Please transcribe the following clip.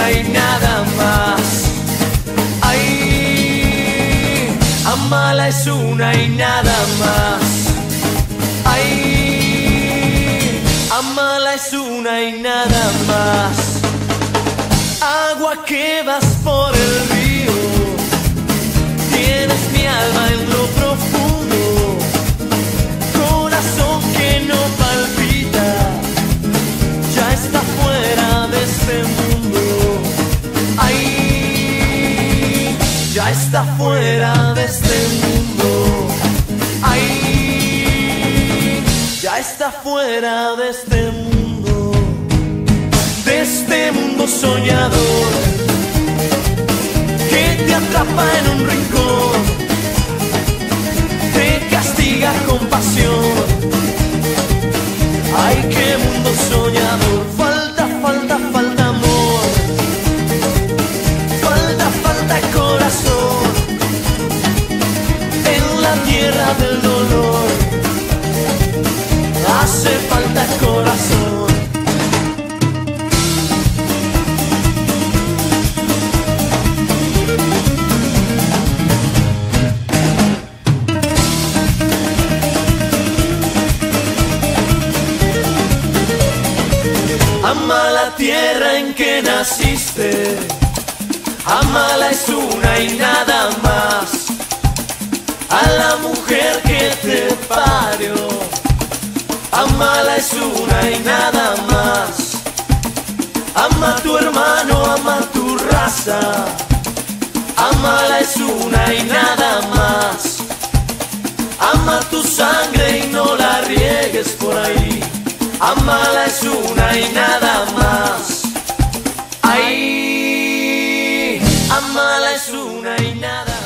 una y nada más. Ay, amala es una y nada más. Ay, amala es una y nada más. Agua que vas por el río, tienes mi alma en lo profundo, corazón que no palpita, ya está fuera de este mundo. Ay, ya está fuera de este mundo. Ay, ya está fuera de este mundo. De este mundo soñador que te atrapa en un rincón, te castiga con pasión. Ay, qué mundo soñador. Falta, falta, falta amor, falta, falta corazón en la tierra del dolor. Hace falta corazón. Ama la tierra en que naciste, amala es una y nada más. A la mujer que te parió, amala es una y nada más. Ama a tu hermano, ama tu raza, amala es una y nada más. Ama tu sangre y no la riegues por ahí, amala es una y nada más. Ay, amala es una y nada más.